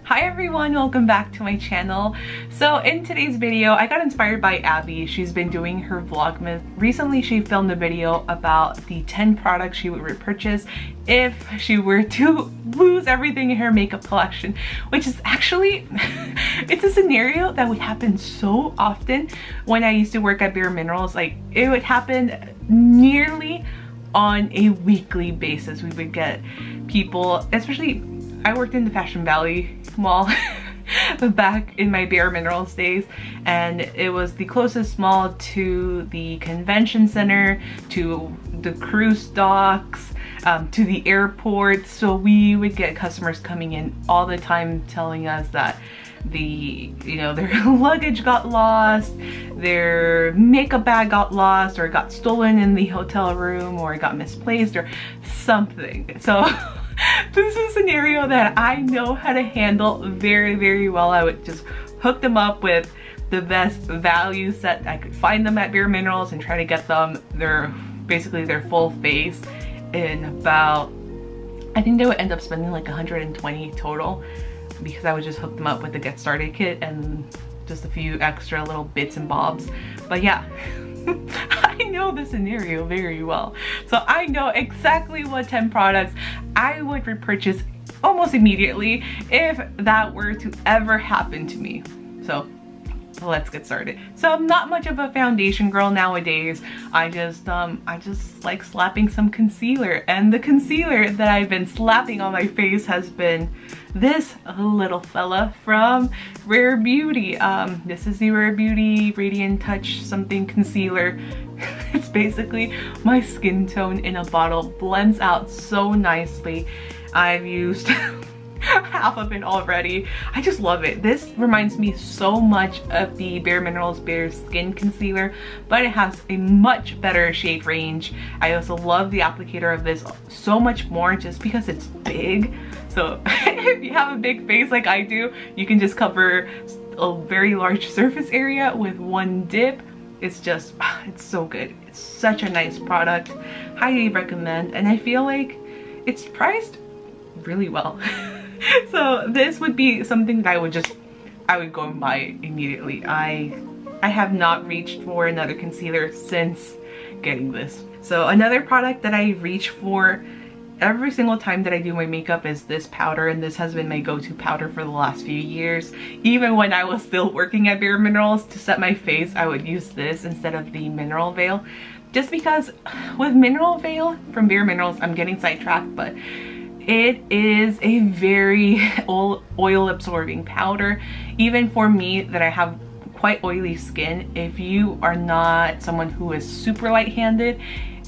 Hi everyone, welcome back to my channel. So in today's video, I got inspired by Abby. She's been doing her Vlogmas. Recently, she filmed a video about the 10 products she would repurchase if she were to lose everything in her makeup collection, which is actually, it's a scenario that would happen so often when I used to work at Bare Minerals. Like, it would happen nearly on a weekly basis. We would get people, especially, I worked in the Fashion Valley mall back in my Bare Minerals days, and it was the closest mall to the convention center, to the cruise docks, to the airport. So we would get customers coming in all the time telling us that their luggage got lost, their makeup bag got lost, or got stolen in the hotel room, or got misplaced or something. So this is a scenario that I know how to handle very, very well. I would just hook them up with the best value set I could find them at Bare Minerals and try to get them basically their full face in about, I think they would end up spending like 120 total, because I would just hook them up with the Get Started kit and just a few extra little bits and bobs. But yeah, I know the scenario very well. So I know exactly what 10 products I would repurchase almost immediately if that were to ever happen to me. So let's get started. So I'm not much of a foundation girl nowadays. I just like slapping some concealer, and the concealer that I've been slapping on my face has been this little fella from Rare Beauty. This is the Rare Beauty Radiant Touch something concealer. It's basically my skin tone in a bottle. Blends out so nicely. I've used half of it already. I just love it. This reminds me so much of the Bare Minerals Bare Skin Concealer, but it has a much better shade range. I also love the applicator of this so much more just because it's big. So if you have a big face like I do, you can just cover a very large surface area with one dip. It's just, it's so good. It's such a nice product. Highly recommend. And I feel like it's priced really well. So this would be something that I would go and buy immediately. I have not reached for another concealer since getting this. So another product that I reach for every single time that I do my makeup is this powder, and this has been my go-to powder for the last few years. Even when I was still working at Bare Minerals, to set my face, I would use this instead of the Mineral Veil. Just because with Mineral Veil from Bare Minerals, I'm getting sidetracked, but it is a very oil absorbing powder. Even for me that I have quite oily skin, if you are not someone who is super light-handed,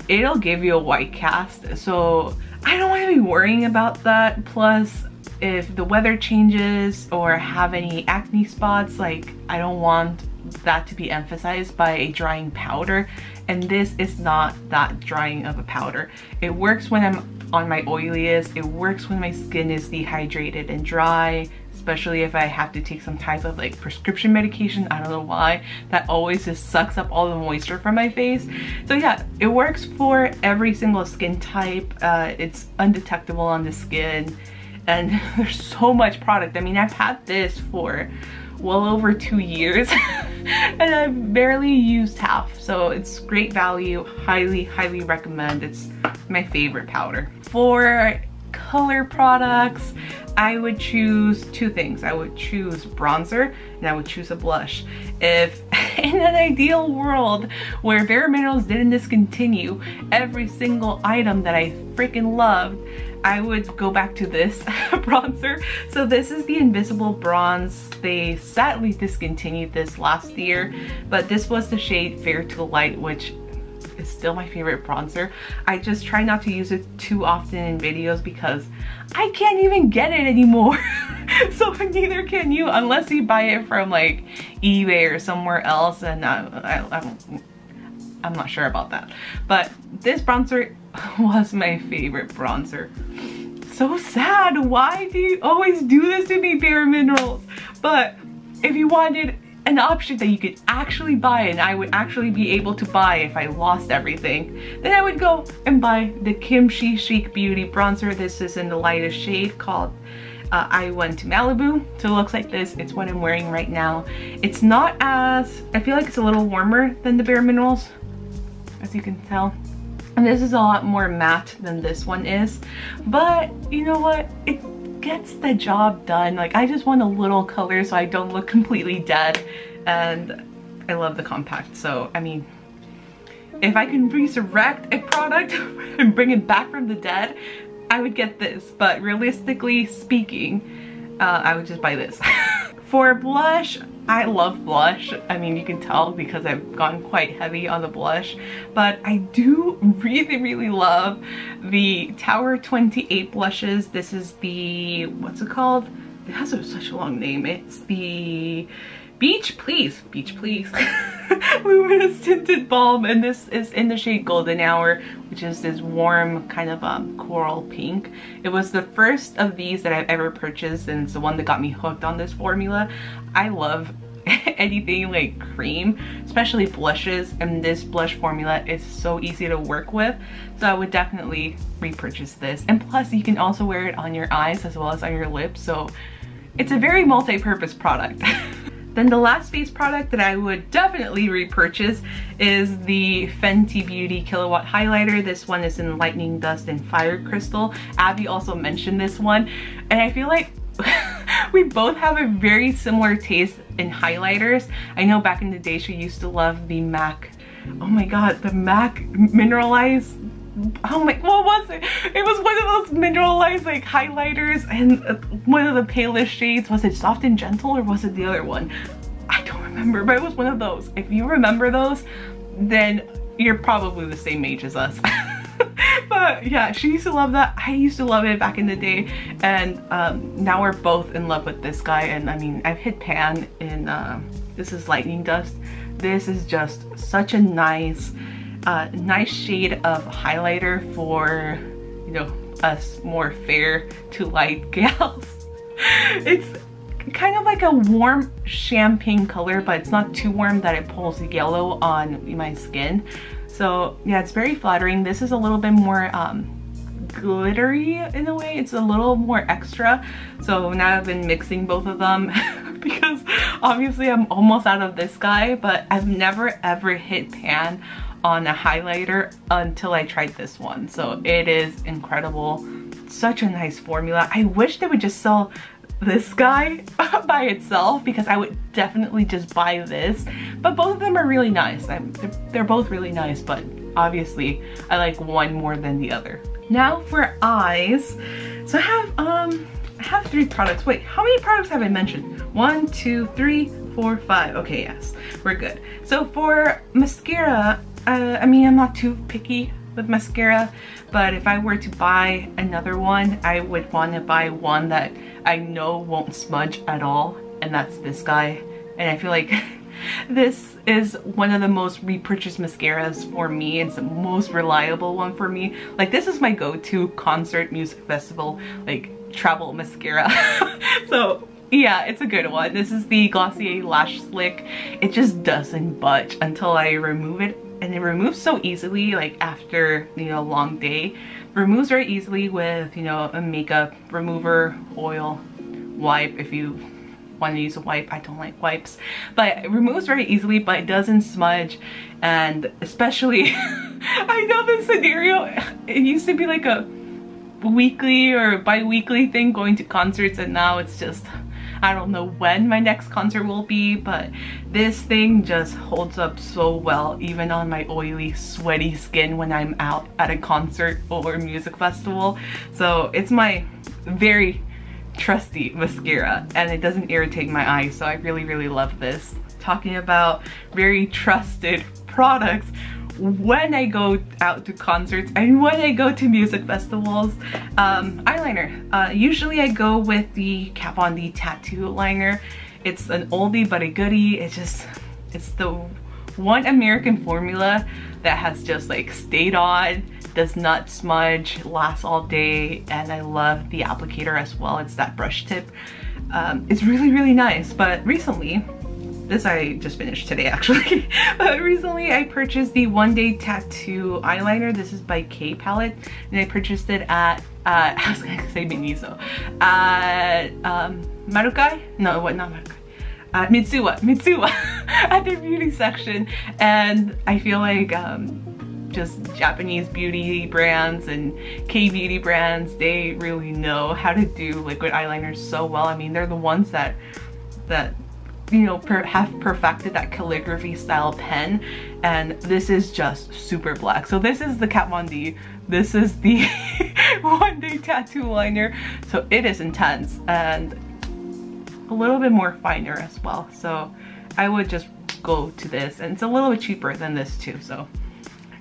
it'll give you a white cast. So I don't want to be worrying about that. Plus, if the weather changes or have any acne spots, like, I don't want that to be emphasized by a drying powder, and this is not that drying of a powder. It works when I'm on my oiliest. It works when my skin is dehydrated and dry, especially if I have to take some type of like prescription medication. I don't know why, that always just sucks up all the moisture from my face. So yeah, it works for every single skin type. It's undetectable on the skin, and there's so much product. I mean, I've had this for well over 2 years and I've barely used half, so it's great value. Highly recommend. It's my favorite powder. For color products, I would choose two things. I would choose bronzer and I would choose a blush. If in an ideal world where Bare Minerals didn't discontinue every single item that I freaking loved, I would go back to this bronzer. So this is the Invisible Bronze. They sadly discontinued this last year, but this was the shade Fair to Light, which is still my favorite bronzer. I just try not to use it too often in videos because I can't even get it anymore. So neither can you, unless you buy it from like eBay or somewhere else, and I'm not sure about that. But this bronzer was my favorite bronzer. So sad. Why do you always do this to me, Bare Minerals? But if you wanted an option that you could actually buy, and I would actually be able to buy if I lost everything, then I would go and buy the KimChi Chic Beauty bronzer. This is in the lightest shade called I went to Malibu, so it looks like this. It's what I'm wearing right now. It's not as, I feel like it's a little warmer than the Bare Minerals, as you can tell. And this is a lot more matte than this one is. But you know what? It gets the job done. Like, I just want a little color so I don't look completely dead. And I love the compact, so I mean, if I can resurrect a product and bring it back from the dead, I would get this. But realistically speaking, I would just buy this. For blush, I love blush. I mean, you can tell because I've gone quite heavy on the blush. But I do really love the Tower 28 blushes. This is the, what's it called? It has such a long name. It's the Beach Please Luminous Tinted Balm, and this is in the shade Golden Hour, which is this warm kind of coral pink. It was the first of these that I've ever purchased, and it's the one that got me hooked on this formula. I love anything like cream, especially blushes, and this blush formula is so easy to work with, so I would definitely repurchase this. And plus, you can also wear it on your eyes as well as on your lips, so it's a very multi-purpose product. Then the last face product that I would definitely repurchase is the Fenty Beauty Kilowatt highlighter. This one is in Lightning Dust and Fire Crystal. Abby also mentioned this one, and I feel like we both have a very similar taste in highlighters. I know back in the day she used to love the MAC, oh my god, the MAC mineralized, oh my, what was it? It was one of those mineralized like highlighters, and one of the palest shades. Was it Soft and Gentle or was it the other one? I don't remember, but it was one of those. If you remember those, then you're probably the same age as us. But yeah, she used to love that. I used to love it back in the day, and now we're both in love with this guy. And I mean, I've hit pan in this is Lightning Dust. This is just such a nice shade of highlighter for, you know, us more fair to light gals. It's kind of like a warm champagne color, but it's not too warm that it pulls yellow on my skin. So yeah, it's very flattering. This is a little bit more glittery in a way. It's a little more extra. So now I've been mixing both of them because obviously I'm almost out of this guy, but I've never ever hit pan on a highlighter until I tried this one. So it is incredible. Such a nice formula. I wish they would just sell this guy by itself, because I would definitely just buy this. But both of them are really nice. They're both really nice, but obviously I like one more than the other. Now for eyes. So I have 3 products. Wait, how many products have I mentioned? 1, 2, 3, 4, 5. Okay, yes, we're good. So for mascara, I mean, I'm not too picky with mascara, but if I were to buy another one, I would want to buy one that I know won't smudge at all, and that's this guy. And I feel like this is one of the most repurchased mascaras for me. It's the most reliable one for me. Like, this is my go-to concert, music festival, like travel mascara. So yeah, it's a good one. This is the Glossier Lash Slick. It just doesn't budge until I remove it, and it removes so easily, like after, you know, a long day. Removes very easily with, you know, a makeup remover, oil, wipe if you want to use a wipe. I don't like wipes, but it removes very easily, but it doesn't smudge. And especially I know this scenario, it used to be like a weekly or bi-weekly thing going to concerts, and now it's just, I don't know when my next concert will be, but this thing just holds up so well even on my oily, sweaty skin when I'm out at a concert or a music festival. So it's my very trusty mascara, and it doesn't irritate my eyes, so I really love this. Talking about very trusted products, when I go out to concerts and when I go to music festivals, eyeliner. Usually I go with the Kat Von D tattoo liner. It's an oldie but a goodie. It's the one American formula that has just like stayed on, does not smudge, lasts all day, and I love the applicator as well. It's that brush tip. It's really nice. But recently This I just finished today actually. But recently I purchased the One Day Tattoo eyeliner. This is by K Palette, and I purchased it at I was gonna say Miniso. Marukai? No, what, not Marukai. Mitsuwa at their beauty section. And I feel like just Japanese beauty brands and K-beauty brands, they really know how to do liquid eyeliners so well. I mean, they're the ones that you know, have perfected that calligraphy style pen, and this is just super black. So this is the Kat Von D. This is the One Day Tattoo liner. So it is intense and a little bit more finer as well. So I would just go to this, and it's a little bit cheaper than this too. So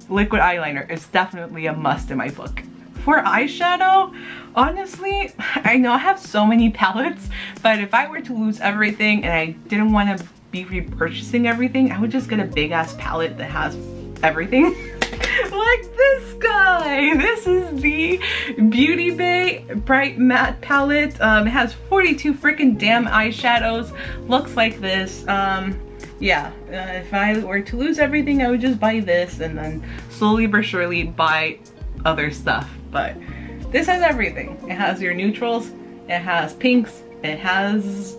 liquid eyeliner is definitely a must in my book. For eyeshadow, honestly, I know I have so many palettes, but if I were to lose everything and I didn't want to be repurchasing everything, I would just get a big ass palette that has everything. Like this guy. This is the Beauty Bay Bright Matte palette. It has 42 freaking damn eyeshadows. Looks like this. Yeah, if I were to lose everything, I would just buy this and then slowly but surely buy other stuff. But this has everything. It has your neutrals, it has pinks, it has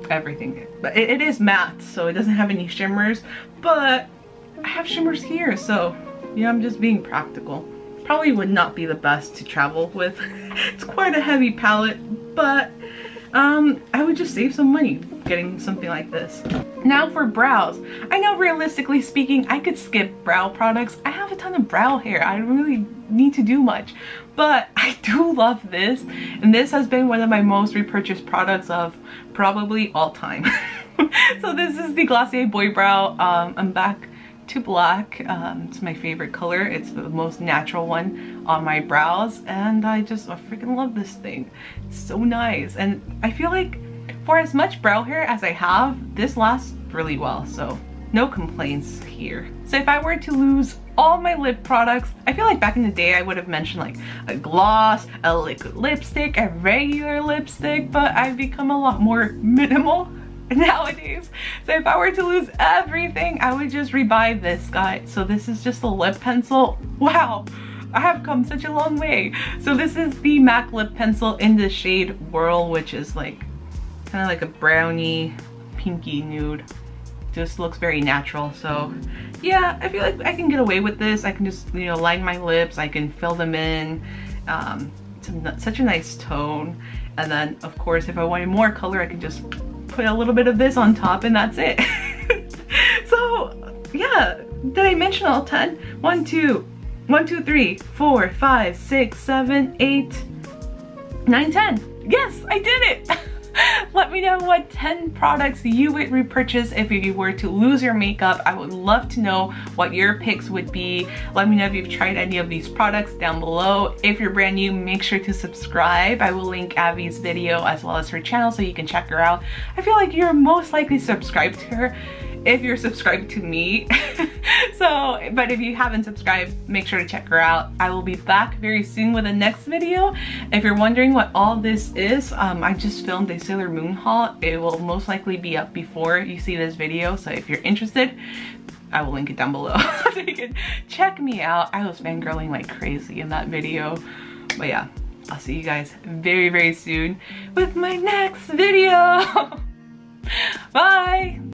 everything. But it is matte, so it doesn't have any shimmers, but I have shimmers here, so yeah, I'm just being practical. Probably would not be the best to travel with. It's quite a heavy palette, but I would just save some money getting something like this. Now for brows. I know realistically speaking, I could skip brow products. I have a ton of brow hair. I don't really need to do much, but I do love this, and this has been one of my most repurchased products of probably all time. So this is the Glossier Boy Brow. I'm back to black. It's my favorite color. It's the most natural one on my brows, and I freaking love this thing. It's so nice, and I feel like for as much brow hair as I have, this lasts really well, so no complaints here. So if I were to lose all my lip products, I feel like back in the day I would have mentioned like a gloss, a liquid lipstick, a regular lipstick, but I've become a lot more minimal nowadays. So if I were to lose everything, I would just rebuy this guy. So this is just a lip pencil. Wow, I have come such a long way. So this is the MAC lip pencil in the shade Whirl, which is like kind of like a brownie pinky nude. Just looks very natural. So yeah, I feel like I can get away with this. I can just, you know, line my lips, I can fill them in. It's such a nice tone. And then of course, if I wanted more color, I can just put a little bit of this on top, and that's it. So yeah, did I mention all 10? 1, 2, 3, 4, 5, 6, 7, 8, 9, 10. Yes, I did it. Let me know what 10 products you would repurchase if you were to lose your makeup. I would love to know what your picks would be. Let me know if you've tried any of these products down below. If you're brand new, make sure to subscribe. I will link Abby's video as well as her channel so you can check her out. I feel like you're most likely subscribed to her if you're subscribed to me. So, but if you haven't subscribed, make sure to check her out. I will be back very soon with the next video. If you're wondering what all this is, I just filmed a Sailor Moon haul. It will most likely be up before you see this video. So if you're interested, I will link it down below so you can check me out. I was fangirling like crazy in that video. But yeah, I'll see you guys very, very soon with my next video. Bye!